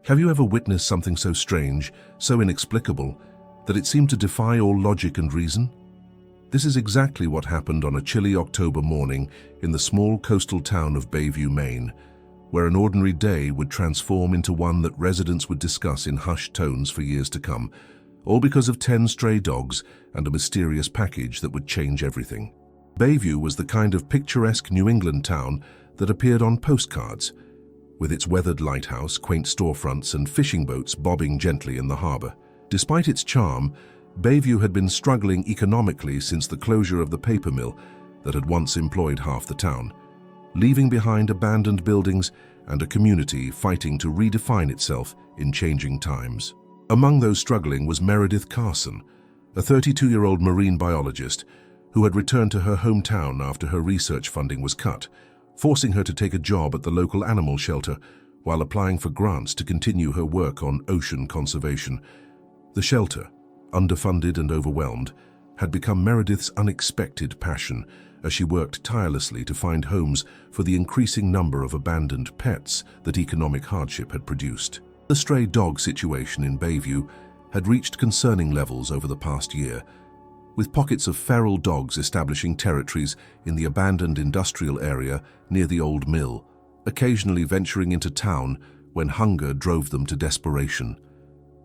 Have you ever witnessed something so strange, so inexplicable, that it seemed to defy all logic and reason? This is exactly what happened on a chilly October morning in the small coastal town of Bayview, Maine, where an ordinary day would transform into one that residents would discuss in hushed tones for years to come, all because of 10 stray dogs and a mysterious package that would change everything. Bayview was the kind of picturesque New England town that appeared on postcards, with its weathered lighthouse, quaint storefronts, and fishing boats bobbing gently in the harbor. Despite its charm, Bayview had been struggling economically since the closure of the paper mill that had once employed half the town, leaving behind abandoned buildings and a community fighting to redefine itself in changing times. Among those struggling was Meredith Carson, a 32-year-old marine biologist who had returned to her hometown after her research funding was cut, forcing her to take a job at the local animal shelter while applying for grants to continue her work on ocean conservation. The shelter, underfunded and overwhelmed, had become Meredith's unexpected passion as she worked tirelessly to find homes for the increasing number of abandoned pets that economic hardship had produced. The stray dog situation in Bayview had reached concerning levels over the past year, with pockets of feral dogs establishing territories in the abandoned industrial area near the old mill, occasionally venturing into town when hunger drove them to desperation.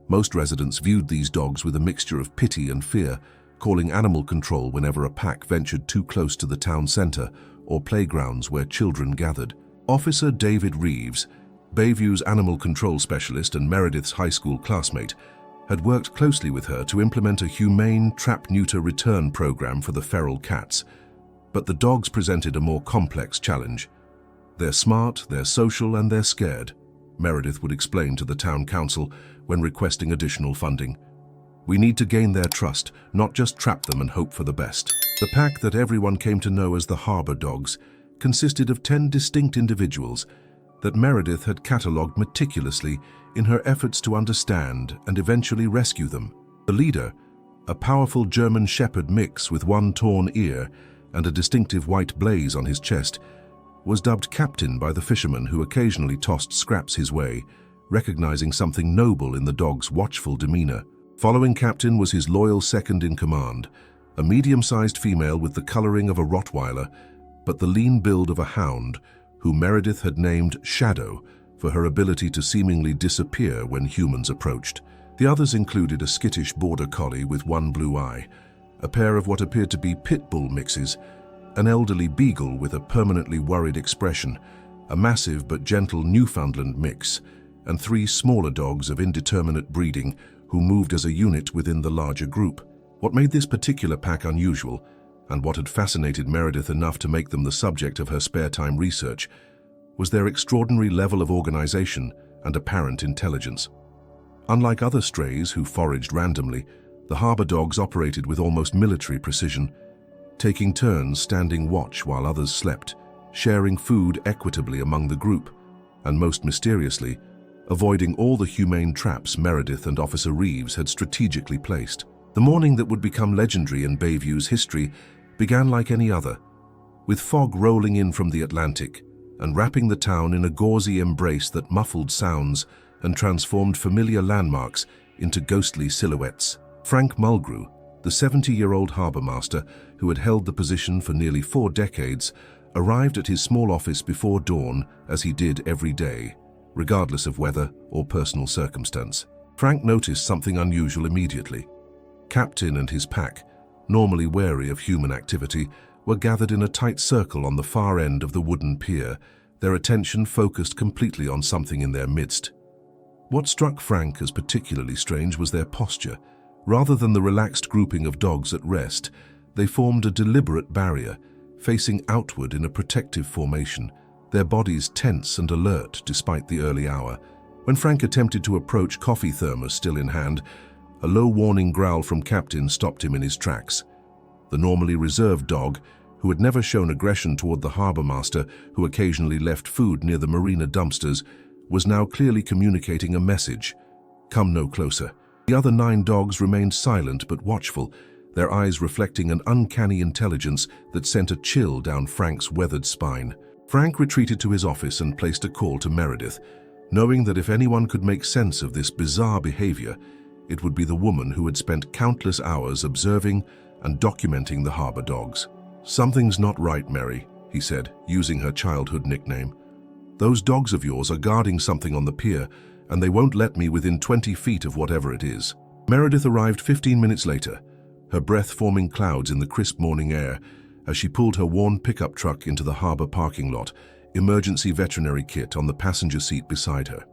Most residents viewed these dogs with a mixture of pity and fear, calling animal control whenever a pack ventured too close to the town center or playgrounds where children gathered. Officer David Reeves, Bayview's animal control specialist and Meredith's high school classmate, had worked closely with her to implement a humane trap-neuter return program for the feral cats. But the dogs presented a more complex challenge. They're smart, they're social, and they're scared, Meredith would explain to the town council when requesting additional funding. We need to gain their trust, not just trap them and hope for the best. The pack that everyone came to know as the Harbor Dogs consisted of 10 distinct individuals that Meredith had catalogued meticulously in her efforts to understand and eventually rescue them. The leader, a powerful German Shepherd mix with one torn ear and a distinctive white blaze on his chest, was dubbed Captain by the fishermen who occasionally tossed scraps his way, recognizing something noble in the dog's watchful demeanor. Following Captain was his loyal second-in-command, a medium-sized female with the coloring of a Rottweiler, but the lean build of a hound, who Meredith had named Shadow for her ability to seemingly disappear when humans approached. The others included a skittish border collie with one blue eye, a pair of what appeared to be pit bull mixes, an elderly beagle with a permanently worried expression, a massive but gentle Newfoundland mix, and 3 smaller dogs of indeterminate breeding who moved as a unit within the larger group. What made this particular pack unusual, and what had fascinated Meredith enough to make them the subject of her spare time research, was their extraordinary level of organization and apparent intelligence. Unlike other strays who foraged randomly, the Harbor Dogs operated with almost military precision, taking turns standing watch while others slept, sharing food equitably among the group, and most mysteriously, avoiding all the humane traps Meredith and Officer Reeves had strategically placed. The morning that would become legendary in Bayview's history began like any other, with fog rolling in from the Atlantic and wrapping the town in a gauzy embrace that muffled sounds and transformed familiar landmarks into ghostly silhouettes. Frank Mulgrew, the 70-year-old harbor master who had held the position for nearly 4 decades, arrived at his small office before dawn as he did every day, regardless of weather or personal circumstance. Frank noticed something unusual immediately. Captain and his pack, normally wary of human activity, were gathered in a tight circle on the far end of the wooden pier, their attention focused completely on something in their midst. What struck Frank as particularly strange was their posture. Rather than the relaxed grouping of dogs at rest, they formed a deliberate barrier, facing outward in a protective formation, their bodies tense and alert despite the early hour. When Frank attempted to approach, coffee thermos still in hand, a low warning growl from Captain stopped him in his tracks. The normally reserved dog, who had never shown aggression toward the harbor master who occasionally left food near the marina dumpsters, was now clearly communicating a message: come no closer. The other 9 dogs remained silent but watchful, their eyes reflecting an uncanny intelligence that sent a chill down Frank's weathered spine. Frank retreated to his office and placed a call to Meredith, knowing that if anyone could make sense of this bizarre behavior, it would be the woman who had spent countless hours observing and documenting the harbor dogs. "Something's not right, Mary," he said, using her childhood nickname. "Those dogs of yours are guarding something on the pier, and they won't let me within 20 feet of whatever it is." Meredith arrived 15 minutes later, her breath forming clouds in the crisp morning air as she pulled her worn pickup truck into the harbor parking lot, emergency veterinary kit on the passenger seat beside her.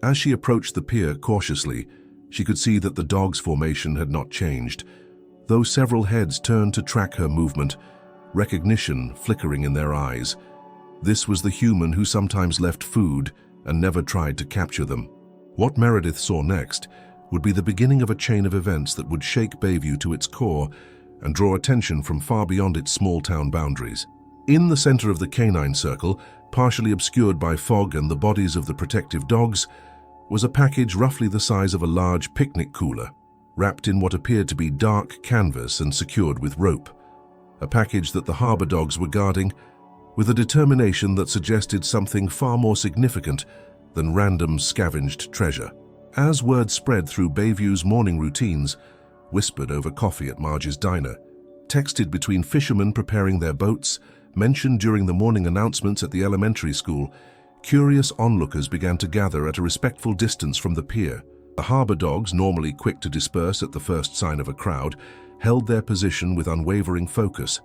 As she approached the pier cautiously, she could see that the dog's formation had not changed, though several heads turned to track her movement, recognition flickering in their eyes. This was the human who sometimes left food and never tried to capture them. What Meredith saw next would be the beginning of a chain of events that would shake Bayview to its core and draw attention from far beyond its small-town boundaries. In the center of the canine circle, partially obscured by fog and the bodies of the protective dogs, was a package roughly the size of a large picnic cooler, wrapped in what appeared to be dark canvas and secured with rope. A package that the harbor dogs were guarding with a determination that suggested something far more significant than random scavenged treasure. As word spread through Bayview's morning routines, whispered over coffee at Marge's diner, texted between fishermen preparing their boats, mentioned during the morning announcements at the elementary school, curious onlookers began to gather at a respectful distance from the pier. The harbor dogs, normally quick to disperse at the first sign of a crowd, held their position with unwavering focus,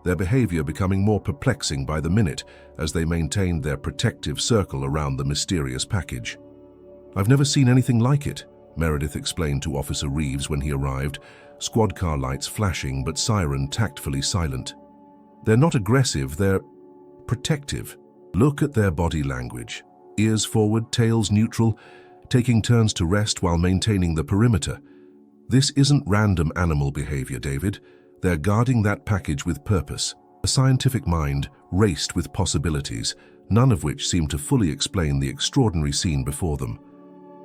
their behavior becoming more perplexing by the minute as they maintained their protective circle around the mysterious package. "I've never seen anything like it," Meredith explained to Officer Reeves when he arrived, squad car lights flashing but siren tactfully silent. "They're not aggressive, they're protective. Look at their body language. Ears forward, tails neutral, taking turns to rest while maintaining the perimeter. This isn't random animal behavior, David. They're guarding that package with purpose." A scientific mind raced with possibilities, none of which seemed to fully explain the extraordinary scene before them.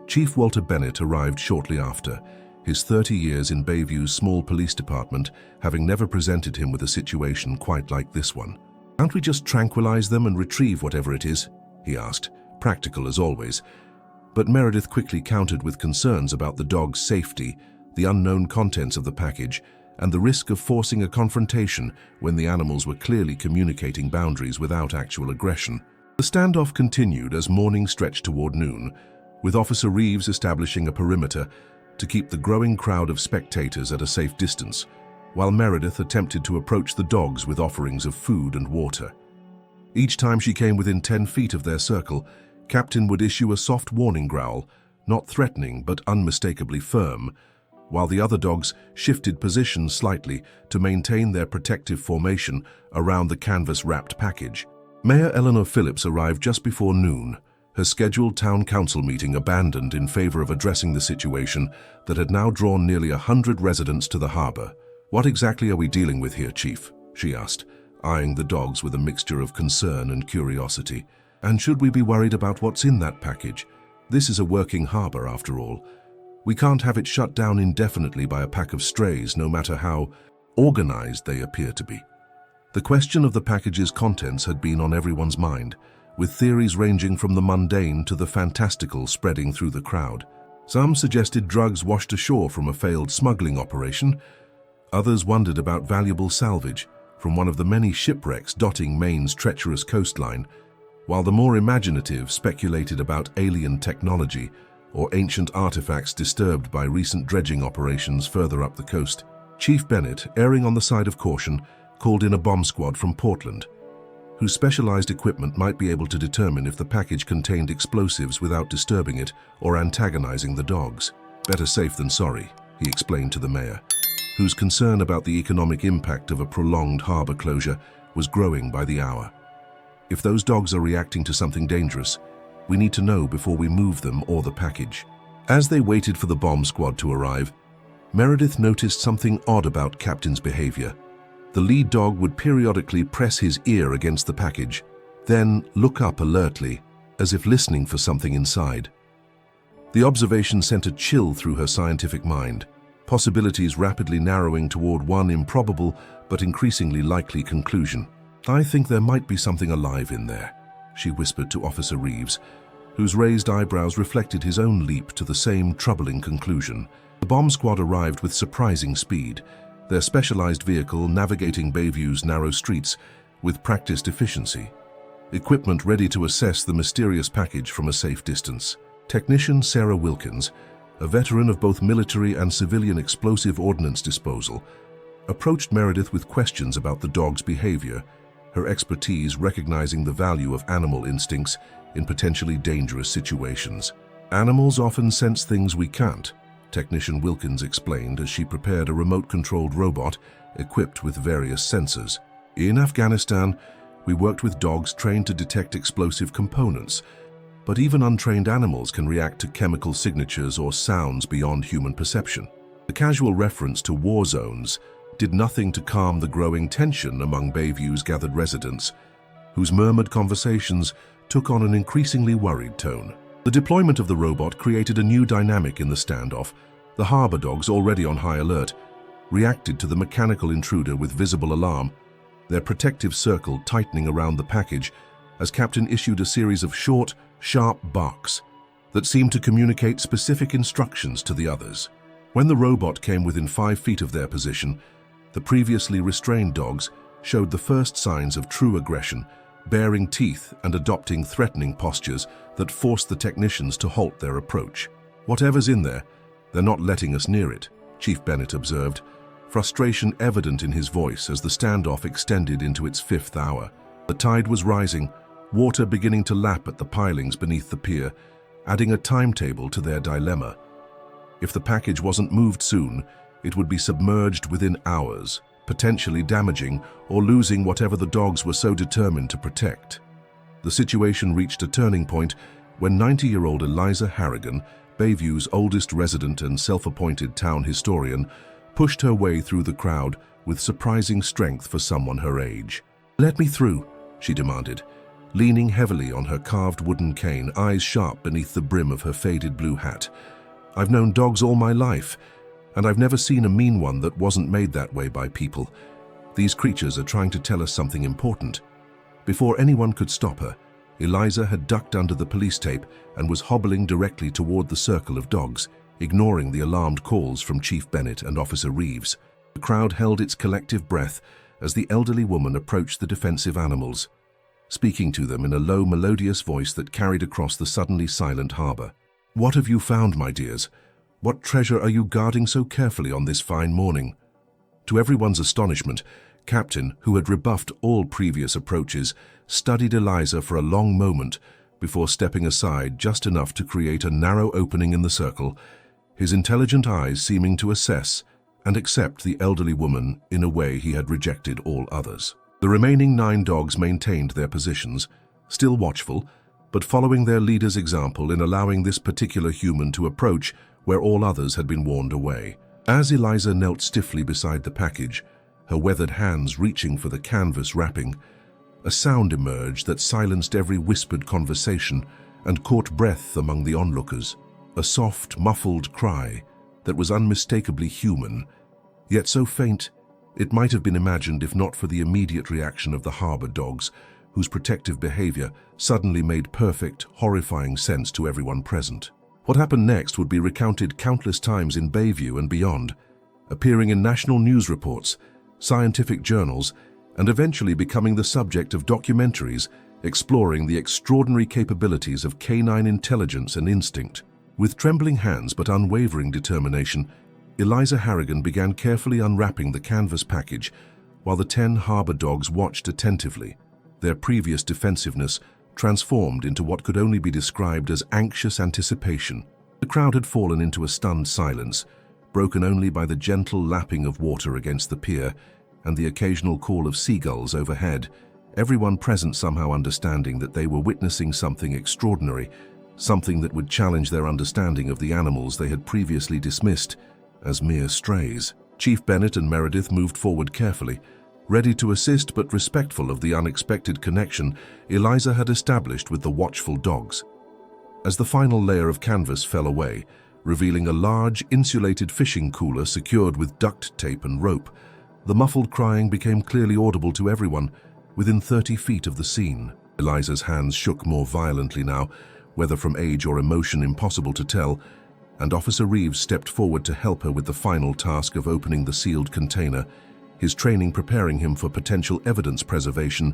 Chief Walter Bennett arrived shortly after, his 30 years in Bayview's small police department having never presented him with a situation quite like this one. "Can't we just tranquilize them and retrieve whatever it is?" he asked, practical as always. But Meredith quickly countered with concerns about the dog's safety, the unknown contents of the package, and the risk of forcing a confrontation when the animals were clearly communicating boundaries without actual aggression. The standoff continued as morning stretched toward noon, with Officer Reeves establishing a perimeter to keep the growing crowd of spectators at a safe distance, while Meredith attempted to approach the dogs with offerings of food and water. Each time she came within 10 feet of their circle, Captain would issue a soft warning growl, not threatening but unmistakably firm, while the other dogs shifted positions slightly to maintain their protective formation around the canvas-wrapped package. Mayor Eleanor Phillips arrived just before noon, her scheduled town council meeting abandoned in favor of addressing the situation that had now drawn nearly 100 residents to the harbor. "What exactly are we dealing with here, Chief?" she asked, eyeing the dogs with a mixture of concern and curiosity. "And should we be worried about what's in that package? This is a working harbor, after all. We can't have it shut down indefinitely by a pack of strays, no matter how organized they appear to be." The question of the package's contents had been on everyone's mind, with theories ranging from the mundane to the fantastical spreading through the crowd. Some suggested drugs washed ashore from a failed smuggling operation. Others wondered about valuable salvage from one of the many shipwrecks dotting Maine's treacherous coastline, while the more imaginative speculated about alien technology or ancient artifacts disturbed by recent dredging operations further up the coast. Chief Bennett, erring on the side of caution, called in a bomb squad from Portland, whose specialized equipment might be able to determine if the package contained explosives without disturbing it or antagonizing the dogs. "Better safe than sorry," he explained to the mayor, whose concern about the economic impact of a prolonged harbor closure was growing by the hour. "If those dogs are reacting to something dangerous, we need to know before we move them or the package." As they waited for the bomb squad to arrive, Meredith noticed something odd about Captain's behavior. The lead dog would periodically press his ear against the package, then look up alertly, as if listening for something inside. The observation sent a chill through her scientific mind, possibilities rapidly narrowing toward one improbable but increasingly likely conclusion. "I think there might be something alive in there," she whispered to Officer Reeves, whose raised eyebrows reflected his own leap to the same troubling conclusion. The bomb squad arrived with surprising speed, their specialized vehicle navigating Bayview's narrow streets with practiced efficiency, equipment ready to assess the mysterious package from a safe distance. Technician Sarah Wilkins, a veteran of both military and civilian explosive ordnance disposal, approached Meredith with questions about the dog's behavior, her expertise recognizing the value of animal instincts in potentially dangerous situations. "Animals often sense things we can't," Technician Wilkins explained as she prepared a remote-controlled robot equipped with various sensors. "In Afghanistan, we worked with dogs trained to detect explosive components, but even untrained animals can react to chemical signatures or sounds beyond human perception." The casual reference to war zones did nothing to calm the growing tension among Bayview's gathered residents, whose murmured conversations took on an increasingly worried tone. The deployment of the robot created a new dynamic in the standoff. The harbor dogs, already on high alert, reacted to the mechanical intruder with visible alarm, their protective circle tightening around the package as Captain issued a series of short, sharp barks that seemed to communicate specific instructions to the others. When the robot came within 5 feet of their position, the previously restrained dogs showed the first signs of true aggression, baring teeth and adopting threatening postures that forced the technicians to halt their approach. "Whatever's in there, they're not letting us near it," Chief Bennett observed, frustration evident in his voice as the standoff extended into its 5th hour. The tide was rising, water beginning to lap at the pilings beneath the pier, adding a timetable to their dilemma. If the package wasn't moved soon, it would be submerged within hours, potentially damaging or losing whatever the dogs were so determined to protect. The situation reached a turning point when 90-year-old Eliza Harrigan, Bayview's oldest resident and self-appointed town historian, pushed her way through the crowd with surprising strength for someone her age. "Let me through," she demanded, leaning heavily on her carved wooden cane, eyes sharp beneath the brim of her faded blue hat. "I've known dogs all my life, and I've never seen a mean one that wasn't made that way by people. These creatures are trying to tell us something important." Before anyone could stop her, Eliza had ducked under the police tape and was hobbling directly toward the circle of dogs, ignoring the alarmed calls from Chief Bennett and Officer Reeves. The crowd held its collective breath as the elderly woman approached the defensive animals, speaking to them in a low, melodious voice that carried across the suddenly silent harbor. "What have you found, my dears? What treasure are you guarding so carefully on this fine morning?" To everyone's astonishment, Captain, who had rebuffed all previous approaches, studied Eliza for a long moment before stepping aside just enough to create a narrow opening in the circle, his intelligent eyes seeming to assess and accept the elderly woman in a way he had rejected all others. The remaining 9 dogs maintained their positions, still watchful, but following their leader's example in allowing this particular human to approach where all others had been warned away. As Eliza knelt stiffly beside the package, her weathered hands reaching for the canvas wrapping, a sound emerged that silenced every whispered conversation and caught breath among the onlookers. A soft, muffled cry that was unmistakably human, yet so faint it might have been imagined if not for the immediate reaction of the harbor dogs, whose protective behavior suddenly made perfect, horrifying sense to everyone present. What happened next would be recounted countless times in Bayview and beyond, appearing in national news reports, scientific journals, and eventually becoming the subject of documentaries exploring the extraordinary capabilities of canine intelligence and instinct. With trembling hands but unwavering determination, Eliza Harrigan began carefully unwrapping the canvas package while the 10 harbor dogs watched attentively, their previous defensiveness transformed into what could only be described as anxious anticipation. The crowd had fallen into a stunned silence, broken only by the gentle lapping of water against the pier and the occasional call of seagulls overhead, everyone present somehow understanding that they were witnessing something extraordinary, something that would challenge their understanding of the animals they had previously dismissed as mere strays. Chief Bennett and Meredith moved forward carefully, ready to assist but respectful of the unexpected connection Eliza had established with the watchful dogs. As the final layer of canvas fell away, revealing a large, insulated fishing cooler secured with duct tape and rope, the muffled crying became clearly audible to everyone within 30 feet of the scene. Eliza's hands shook more violently now, whether from age or emotion impossible to tell, and Officer Reeves stepped forward to help her with the final task of opening the sealed container, his training preparing him for potential evidence preservation,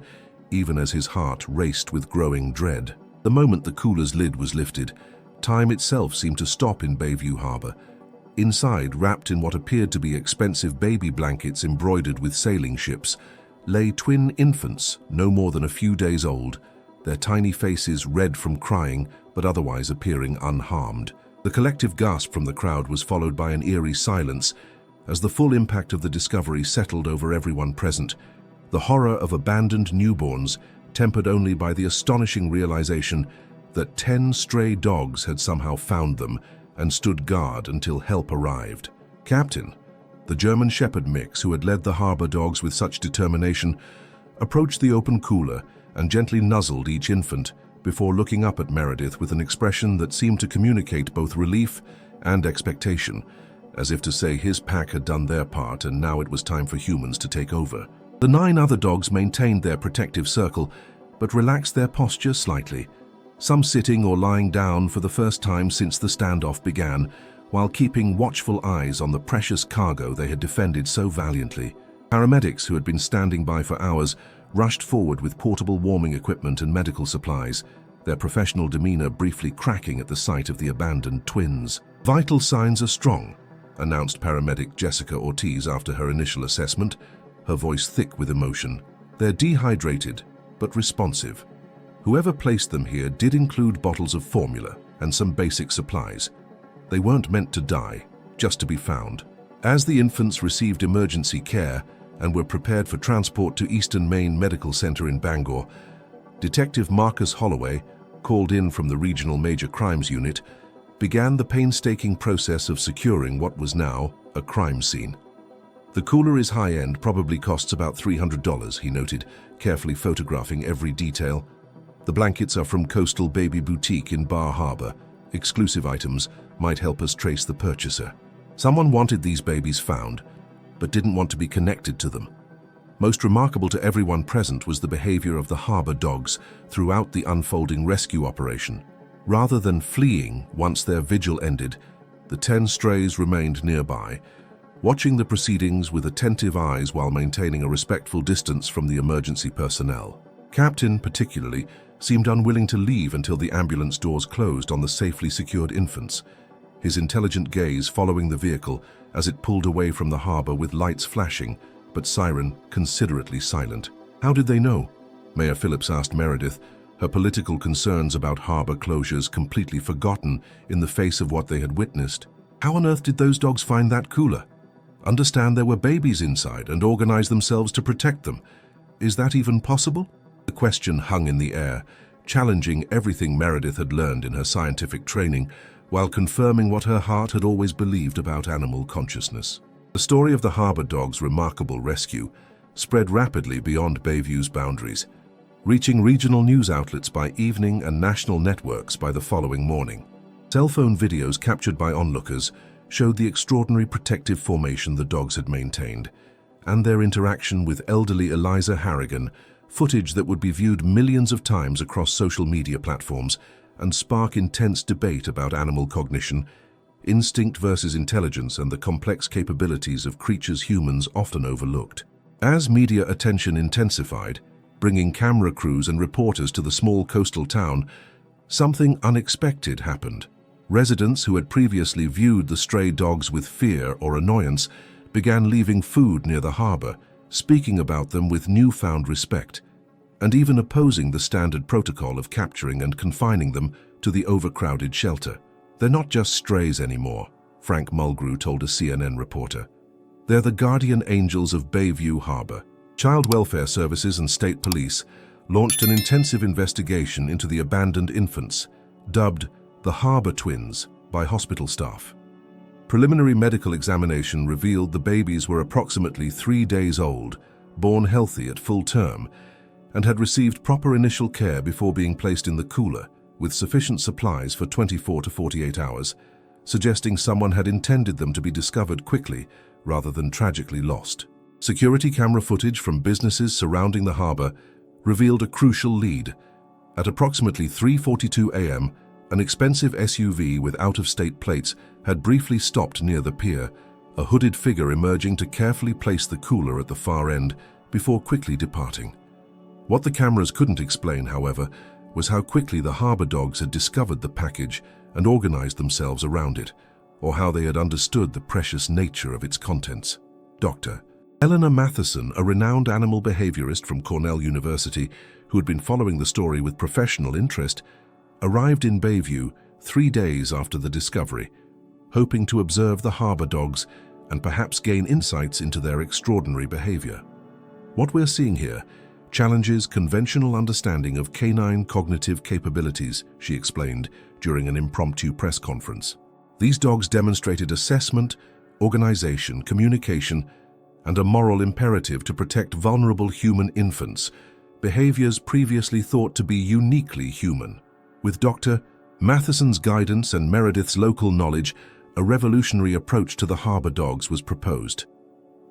even as his heart raced with growing dread. The moment the cooler's lid was lifted, time itself seemed to stop in Bayview Harbor. Inside, wrapped in what appeared to be expensive baby blankets embroidered with sailing ships, lay twin infants, no more than a few days old, their tiny faces red from crying, but otherwise appearing unharmed. The collective gasp from the crowd was followed by an eerie silence as the full impact of the discovery settled over everyone present, the horror of abandoned newborns tempered only by the astonishing realization that 10 stray dogs had somehow found them and stood guard until help arrived. Captain, the German Shepherd mix who had led the harbor dogs with such determination, approached the open cooler and gently nuzzled each infant before looking up at Meredith with an expression that seemed to communicate both relief and expectation, as if to say his pack had done their part and now it was time for humans to take over. The 9 other dogs maintained their protective circle, but relaxed their posture slightly, some sitting or lying down for the first time since the standoff began, while keeping watchful eyes on the precious cargo they had defended so valiantly. Paramedics who had been standing by for hours rushed forward with portable warming equipment and medical supplies, their professional demeanor briefly cracking at the sight of the abandoned twins. "Vital signs are strong," announced paramedic Jessica Ortiz after her initial assessment, her voice thick with emotion. "They're dehydrated, but responsive. Whoever placed them here did include bottles of formula and some basic supplies. They weren't meant to die, just to be found." As the infants received emergency care and were prepared for transport to Eastern Maine Medical Center in Bangor, Detective Marcus Holloway, called in from the Regional Major Crimes Unit, began the painstaking process of securing what was now a crime scene. "The cooler is high-end, probably costs about $300, he noted, carefully photographing every detail. "The blankets are from Coastal Baby Boutique in Bar Harbor. Exclusive items might help us trace the purchaser. Someone wanted these babies found, but didn't want to be connected to them." Most remarkable to everyone present was the behavior of the harbor dogs throughout the unfolding rescue operation. Rather than fleeing once their vigil ended, the 10 strays remained nearby, watching the proceedings with attentive eyes while maintaining a respectful distance from the emergency personnel. Captain, particularly, seemed unwilling to leave until the ambulance doors closed on the safely secured infants, his intelligent gaze following the vehicle as it pulled away from the harbor with lights flashing, but siren considerately silent. "How did they know?" Mayor Phillips asked Meredith, her political concerns about harbor closures completely forgotten in the face of what they had witnessed. "How on earth did those dogs find that cooler? Understand there were babies inside and organize themselves to protect them. Is that even possible?" The question hung in the air, challenging everything Meredith had learned in her scientific training, while confirming what her heart had always believed about animal consciousness. The story of the harbor dog's remarkable rescue spread rapidly beyond Bayview's boundaries, reaching regional news outlets by evening and national networks by the following morning. Cell phone videos captured by onlookers showed the extraordinary protective formation the dogs had maintained, and their interaction with elderly Eliza Harrigan, footage that would be viewed millions of times across social media platforms and spark intense debate about animal cognition, instinct versus intelligence, and the complex capabilities of creatures humans often overlooked. As media attention intensified, bringing camera crews and reporters to the small coastal town, something unexpected happened. Residents who had previously viewed the stray dogs with fear or annoyance began leaving food near the harbor, speaking about them with newfound respect, and even opposing the standard protocol of capturing and confining them to the overcrowded shelter. "They're not just strays anymore," Frank Mulgrew told a CNN reporter. "They're the guardian angels of Bayview Harbor." Child Welfare Services and State Police launched an intensive investigation into the abandoned infants, dubbed the Harbor Twins by hospital staff. Preliminary medical examination revealed the babies were approximately 3 days old, born healthy at full term, and had received proper initial care before being placed in the cooler, with sufficient supplies for 24 to 48 hours, suggesting someone had intended them to be discovered quickly rather than tragically lost. Security camera footage from businesses surrounding the harbor revealed a crucial lead. At approximately 3:42 a.m., An expensive SUV with out-of-state plates had briefly stopped near the pier, a hooded figure emerging to carefully place the cooler at the far end before quickly departing. What the cameras couldn't explain, however, was how quickly the harbor dogs had discovered the package and organized themselves around it, or how they had understood the precious nature of its contents. Dr. Eleanor Matheson, a renowned animal behaviorist from Cornell University who had been following the story with professional interest, arrived in Bayview 3 days after the discovery, hoping to observe the harbor dogs and perhaps gain insights into their extraordinary behavior. What we're seeing here challenges conventional understanding of canine cognitive capabilities, she explained during an impromptu press conference. These dogs demonstrated assessment, organization, communication, and a moral imperative to protect vulnerable human infants, behaviors previously thought to be uniquely human. With Dr. Matheson's guidance and Meredith's local knowledge, a revolutionary approach to the harbor dogs was proposed.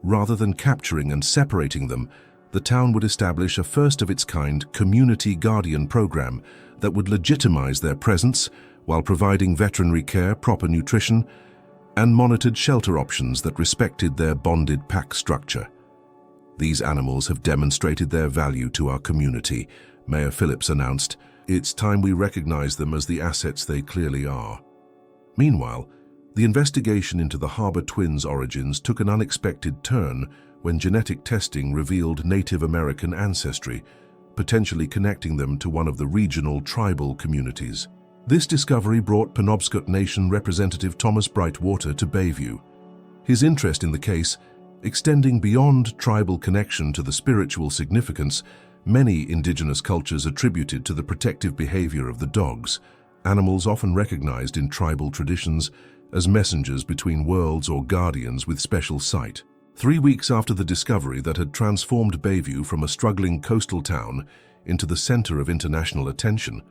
Rather than capturing and separating them, the town would establish a first-of-its-kind community guardian program that would legitimize their presence while providing veterinary care, proper nutrition, and monitored shelter options that respected their bonded pack structure. These animals have demonstrated their value to our community, Mayor Phillips announced. It's time we recognize them as the assets they clearly are. Meanwhile, the investigation into the Harbor twins' origins took an unexpected turn when genetic testing revealed Native American ancestry, potentially connecting them to one of the regional tribal communities. This discovery brought Penobscot Nation Representative Thomas Brightwater to Bayview. His interest in the case, extending beyond tribal connection to the spiritual significance many indigenous cultures attributed to the protective behavior of the dogs, animals often recognized in tribal traditions as messengers between worlds or guardians with special sight. 3 weeks after the discovery that had transformed Bayview from a struggling coastal town into the center of international attention,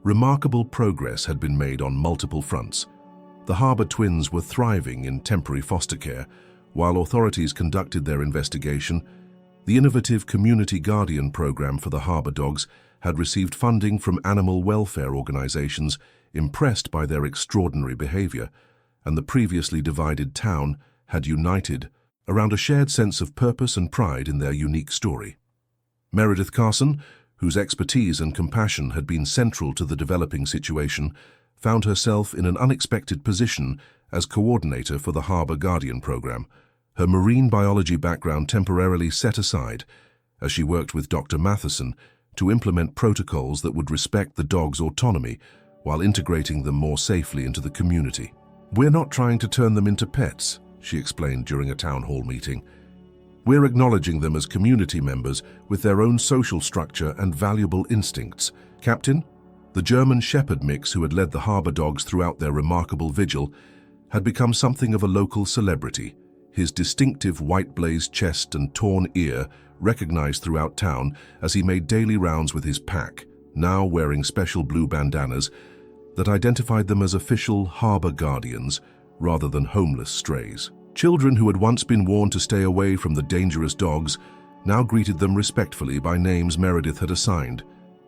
remarkable progress had been made on multiple fronts. The Harbor twins were thriving in temporary foster care. While authorities conducted their investigation, the innovative Community Guardian program for the harbor dogs had received funding from animal welfare organizations impressed by their extraordinary behavior, and the previously divided town had united around a shared sense of purpose and pride in their unique story. Meredith Carson, whose expertise and compassion had been central to the developing situation, found herself in an unexpected position as coordinator for the Harbor Guardian program, her marine biology background temporarily set aside as she worked with Dr. Matheson to implement protocols that would respect the dogs' autonomy while integrating them more safely into the community. "We're not trying to turn them into pets," she explained during a town hall meeting. "We're acknowledging them as community members with their own social structure and valuable instincts." Captain, the German Shepherd mix who had led the harbor dogs throughout their remarkable vigil, had become something of a local celebrity, his distinctive white-blazed chest and torn ear recognized throughout town as he made daily rounds with his pack, now wearing special blue bandanas that identified them as official harbor guardians rather than homeless strays. Children who had once been warned to stay away from the dangerous dogs now greeted them respectfully by names Meredith had assigned: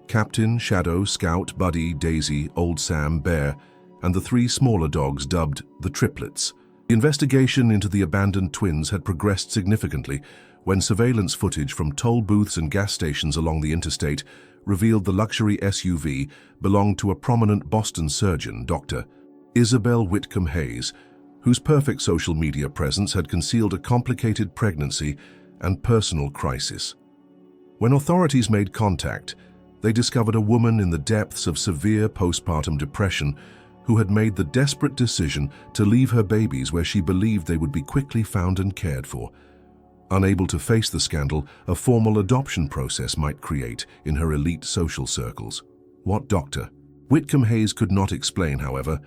Captain, Shadow, Scout, Buddy, Daisy, Old Sam, Bear, and the 3 smaller dogs dubbed the Triplets. The investigation into the abandoned twins had progressed significantly when surveillance footage from toll booths and gas stations along the interstate revealed the luxury SUV belonged to a prominent Boston surgeon, Dr. Isabel Whitcomb Hayes, whose perfect social media presence had concealed a complicated pregnancy and personal crisis. When authorities made contact, they discovered a woman in the depths of severe postpartum depression who had made the desperate decision to leave her babies where she believed they would be quickly found and cared for. Unable to face the scandal a formal adoption process might create in her elite social circles. What Dr. Whitcomb Hayes could not explain, however,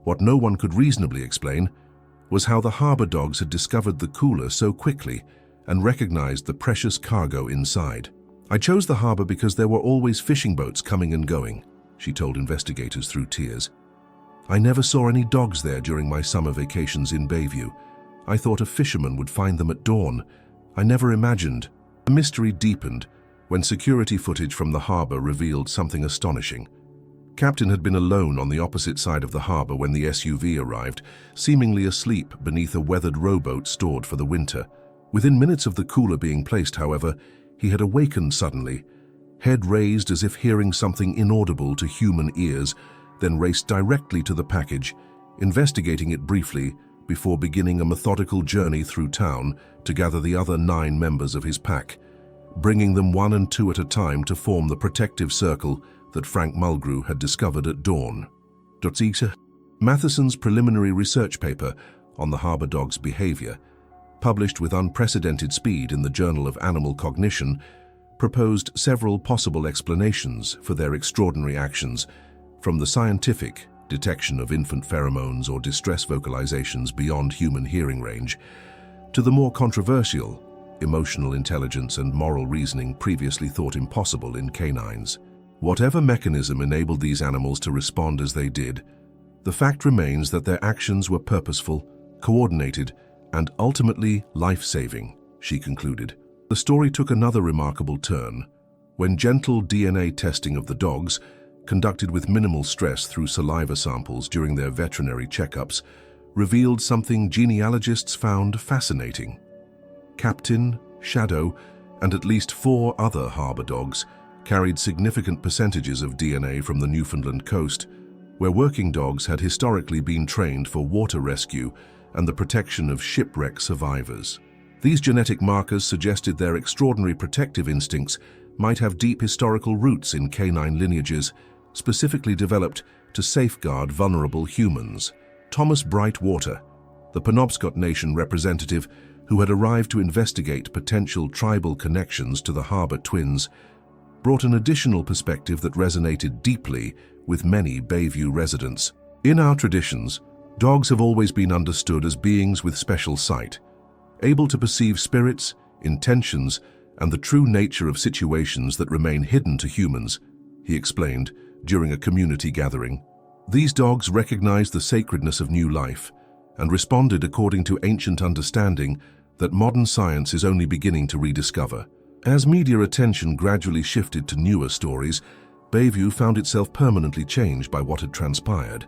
what no one could reasonably explain, was how the harbor dogs had discovered the cooler so quickly and recognized the precious cargo inside. "I chose the harbor because there were always fishing boats coming and going," she told investigators through tears. "I never saw any dogs there during my summer vacations in Bayview. I thought a fisherman would find them at dawn. I never imagined." The mystery deepened when security footage from the harbor revealed something astonishing. Captain had been alone on the opposite side of the harbor when the SUV arrived, seemingly asleep beneath a weathered rowboat stored for the winter. Within minutes of the cooler being placed, however, he had awakened suddenly, head raised as if hearing something inaudible to human ears, then raced directly to the package, investigating it briefly before beginning a methodical journey through town to gather the other 9 members of his pack, bringing them 1 and 2 at a time to form the protective circle that Frank Mulgrew had discovered at dawn. Matheson's preliminary research paper on the harbor dog's behavior, published with unprecedented speed in the Journal of Animal Cognition, proposed several possible explanations for their extraordinary actions, from the scientific detection of infant pheromones or distress vocalizations beyond human hearing range, to the more controversial emotional intelligence and moral reasoning previously thought impossible in canines. Whatever mechanism enabled these animals to respond as they did, the fact remains that their actions were purposeful, coordinated, and ultimately life-saving, she concluded. The story took another remarkable turn when gentle DNA testing of the dogs, conducted with minimal stress through saliva samples during their veterinary checkups, revealed something genealogists found fascinating. Captain, Shadow, and at least 4 other harbor dogs carried significant percentages of DNA from the Newfoundland coast, where working dogs had historically been trained for water rescue and the protection of shipwreck survivors. These genetic markers suggested their extraordinary protective instincts might have deep historical roots in canine lineages, specifically developed to safeguard vulnerable humans. Thomas Brightwater, the Penobscot Nation representative who had arrived to investigate potential tribal connections to the harbor twins, brought an additional perspective that resonated deeply with many Bayview residents. In our traditions, dogs have always been understood as beings with special sight, able to perceive spirits, intentions, and the true nature of situations that remain hidden to humans, he explained during a community gathering. These dogs recognized the sacredness of new life and responded according to ancient understanding that modern science is only beginning to rediscover. As media attention gradually shifted to newer stories, Bayview found itself permanently changed by what had transpired.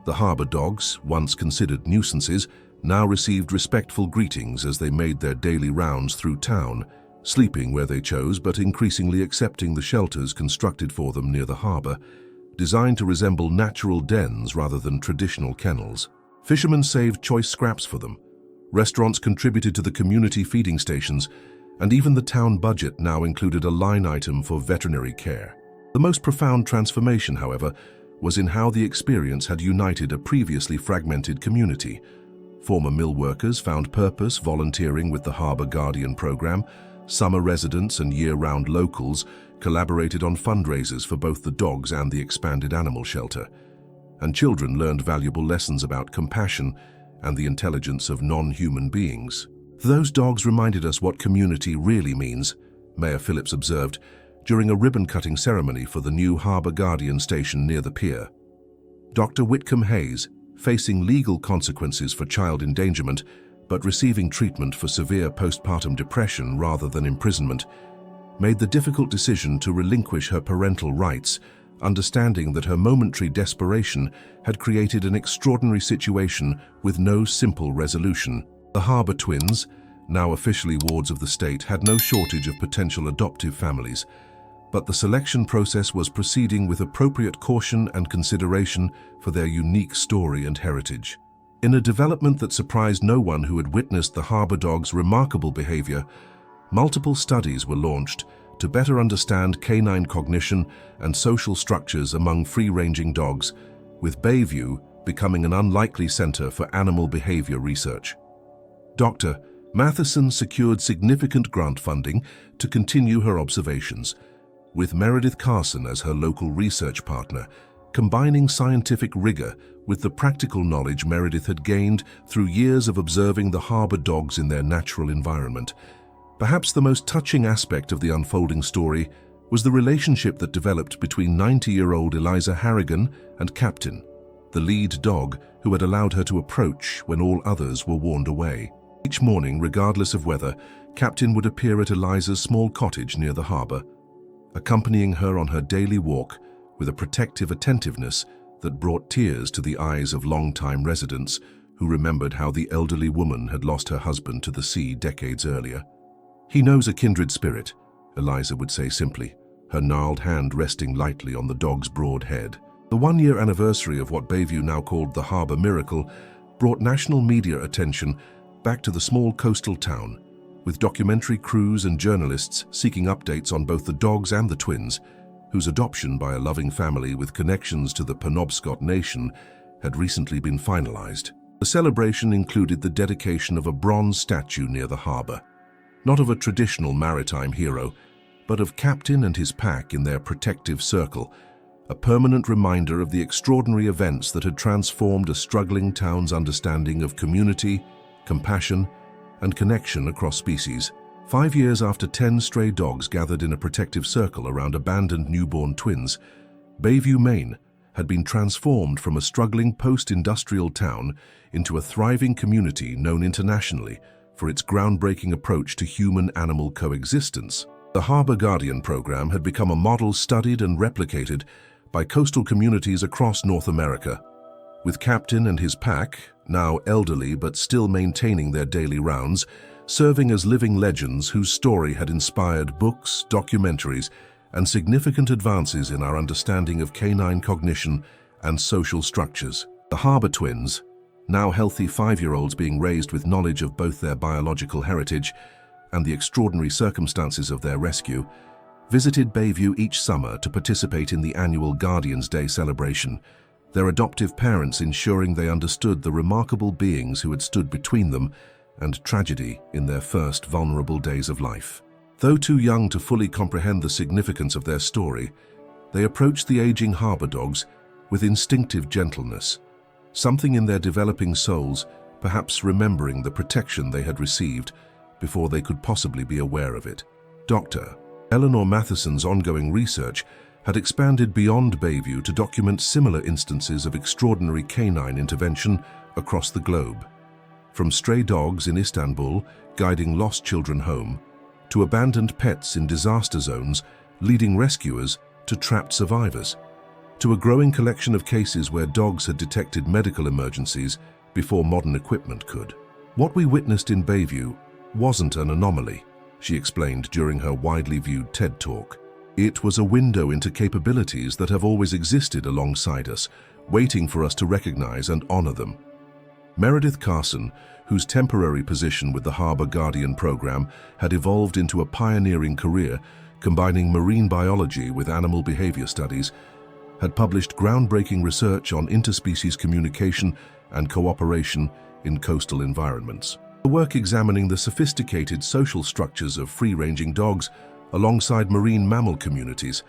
The harbor dogs, once considered nuisances, now received respectful greetings as they made their daily rounds through town, sleeping where they chose but increasingly accepting the shelters constructed for them near the harbor, designed to resemble natural dens rather than traditional kennels. Fishermen saved choice scraps for them. Restaurants contributed to the community feeding stations, and even the town budget now included a line item for veterinary care. The most profound transformation, however, was in how the experience had united a previously fragmented community. Former mill workers found purpose volunteering with the Harbor Guardian program. Summer residents and year-round locals collaborated on fundraisers for both the dogs and the expanded animal shelter. And children learned valuable lessons about compassion and the intelligence of non-human beings. Those dogs reminded us what community really means, Mayor Phillips observed during a ribbon-cutting ceremony for the new Harbor Guardian station near the pier. Dr. Whitcomb Hayes, facing legal consequences for child endangerment, but receiving treatment for severe postpartum depression rather than imprisonment, made the difficult decision to relinquish her parental rights, understanding that her momentary desperation had created an extraordinary situation with no simple resolution. The Harbor twins, now officially wards of the state, had no shortage of potential adoptive families, but the selection process was proceeding with appropriate caution and consideration for their unique story and heritage. In a development that surprised no one who had witnessed the harbor dog's remarkable behavior, multiple studies were launched to better understand canine cognition and social structures among free-ranging dogs, with Bayview becoming an unlikely center for animal behavior research. Dr. Matheson secured significant grant funding to continue her observations, with Meredith Carson as her local research partner, combining scientific rigor with the practical knowledge Meredith had gained through years of observing the harbor dogs in their natural environment. Perhaps the most touching aspect of the unfolding story was the relationship that developed between 90-year-old Eliza Harrigan and Captain, the lead dog who had allowed her to approach when all others were warned away. Each morning, regardless of weather, Captain would appear at Eliza's small cottage near the harbor, accompanying her on her daily walk with a protective attentiveness that brought tears to the eyes of long-time residents who remembered how the elderly woman had lost her husband to the sea decades earlier. "He knows a kindred spirit," Eliza would say simply, her gnarled hand resting lightly on the dog's broad head. The one-year anniversary of what Bayview now called the Harbor Miracle brought national media attention back to the small coastal town, with documentary crews and journalists seeking updates on both the dogs and the twins, whose adoption by a loving family with connections to the Penobscot Nation had recently been finalized. The celebration included the dedication of a bronze statue near the harbor, not of a traditional maritime hero, but of Captain and his pack in their protective circle, a permanent reminder of the extraordinary events that had transformed a struggling town's understanding of community, compassion, and connection across species. 5 years after 10 stray dogs gathered in a protective circle around abandoned newborn twins, Bayview, Maine, had been transformed from a struggling post-industrial town into a thriving community known internationally for its groundbreaking approach to human-animal coexistence. The Harbor Guardian program had become a model studied and replicated by coastal communities across North America, with Captain and his pack, now elderly but still maintaining their daily rounds, serving as living legends whose story had inspired books, documentaries, and significant advances in our understanding of canine cognition and social structures. The Harbor twins, now healthy 5-year-olds being raised with knowledge of both their biological heritage and the extraordinary circumstances of their rescue, visited Bayview each summer to participate in the annual Guardians Day celebration, their adoptive parents ensuring they understood the remarkable beings who had stood between them and tragedy in their first vulnerable days of life. Though too young to fully comprehend the significance of their story, they approached the aging harbor dogs with instinctive gentleness, something in their developing souls perhaps remembering the protection they had received before they could possibly be aware of it. Dr. Eleanor Matheson's ongoing research had expanded beyond Bayview to document similar instances of extraordinary canine intervention across the globe. From stray dogs in Istanbul guiding lost children home, to abandoned pets in disaster zones leading rescuers to trapped survivors, to a growing collection of cases where dogs had detected medical emergencies before modern equipment could. What we witnessed in Bayview wasn't an anomaly, she explained during her widely viewed TED Talk. It was a window into capabilities that have always existed alongside us, waiting for us to recognize and honor them. Meredith Carson, whose temporary position with the Harbor Guardian program had evolved into a pioneering career combining marine biology with animal behavior studies, had published groundbreaking research on interspecies communication and cooperation in coastal environments. The work examining the sophisticated social structures of free-ranging dogs alongside marine mammal communities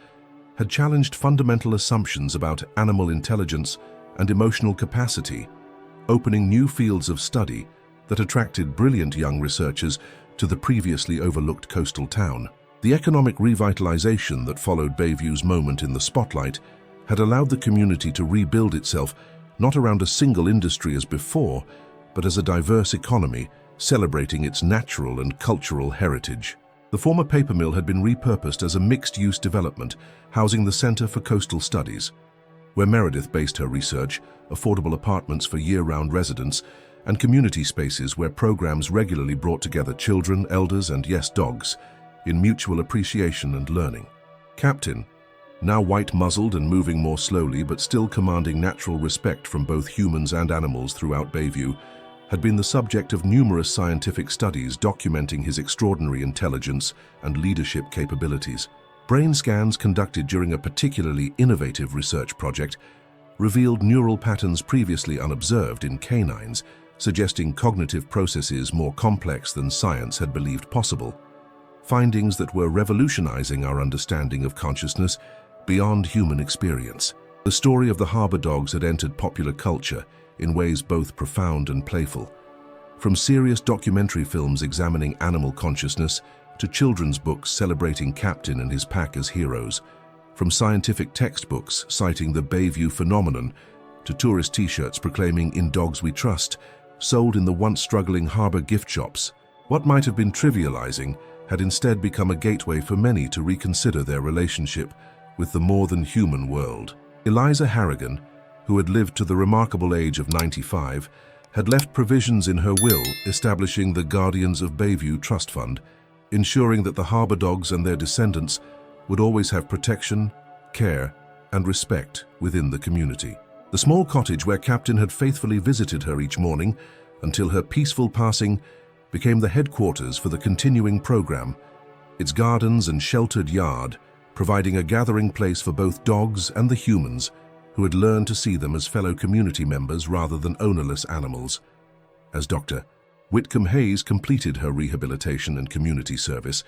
had challenged fundamental assumptions about animal intelligence and emotional capacity, opening new fields of study that attracted brilliant young researchers to the previously overlooked coastal town. The economic revitalization that followed Bayview's moment in the spotlight had allowed the community to rebuild itself not around a single industry as before, but as a diverse economy celebrating its natural and cultural heritage. The former paper mill had been repurposed as a mixed-use development, housing the Center for Coastal Studies, where Meredith based her research, affordable apartments for year-round residents, and community spaces where programs regularly brought together children, elders, and yes, dogs, in mutual appreciation and learning. Captain, now white-muzzled and moving more slowly but still commanding natural respect from both humans and animals throughout Bayview, had been the subject of numerous scientific studies documenting his extraordinary intelligence and leadership capabilities. Brain scans conducted during a particularly innovative research project revealed neural patterns previously unobserved in canines, suggesting cognitive processes more complex than science had believed possible. Findings that were revolutionizing our understanding of consciousness beyond human experience. The story of the harbor dogs had entered popular culture in ways both profound and playful. From serious documentary films examining animal consciousness to children's books celebrating Captain and his pack as heroes, from scientific textbooks citing the Bayview phenomenon to tourist t-shirts proclaiming "In Dogs We Trust," sold in the once struggling harbor gift shops, what might have been trivializing had instead become a gateway for many to reconsider their relationship with the more-than-human world. Eliza Harrigan, who had lived to the remarkable age of 95, had left provisions in her will establishing the Guardians of Bayview Trust Fund, ensuring that the harbor dogs and their descendants would always have protection, care, and respect within the community. The small cottage where Captain had faithfully visited her each morning until her peaceful passing became the headquarters for the continuing program, its gardens and sheltered yard providing a gathering place for both dogs and the humans who had learned to see them as fellow community members rather than ownerless animals. As Dr. Whitcomb Hayes completed her rehabilitation and community service,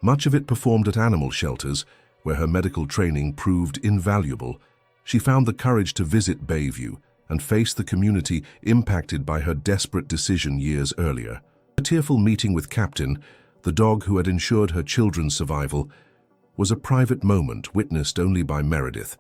much of it performed at animal shelters where her medical training proved invaluable. She found the courage to visit Bayview and face the community impacted by her desperate decision years earlier. A tearful meeting with Captain, the dog who had ensured her children's survival, was a private moment witnessed only by Meredith,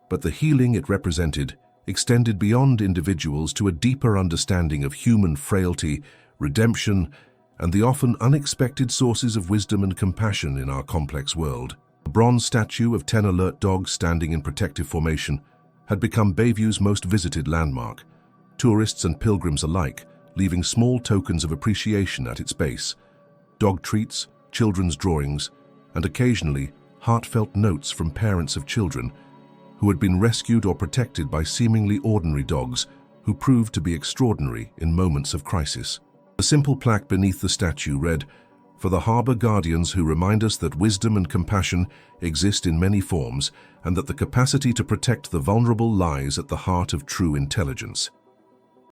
but the healing it represented extended beyond individuals to a deeper understanding of human frailty, redemption, and the often unexpected sources of wisdom and compassion in our complex world. A bronze statue of 10 alert dogs standing in protective formation had become Bayview's most visited landmark, tourists and pilgrims alike leaving small tokens of appreciation at its base, dog treats, children's drawings, and occasionally heartfelt notes from parents of children who had been rescued or protected by seemingly ordinary dogs who proved to be extraordinary in moments of crisis. The simple plaque beneath the statue read, "For the harbor guardians who remind us that wisdom and compassion exist in many forms and that the capacity to protect the vulnerable lies at the heart of true intelligence."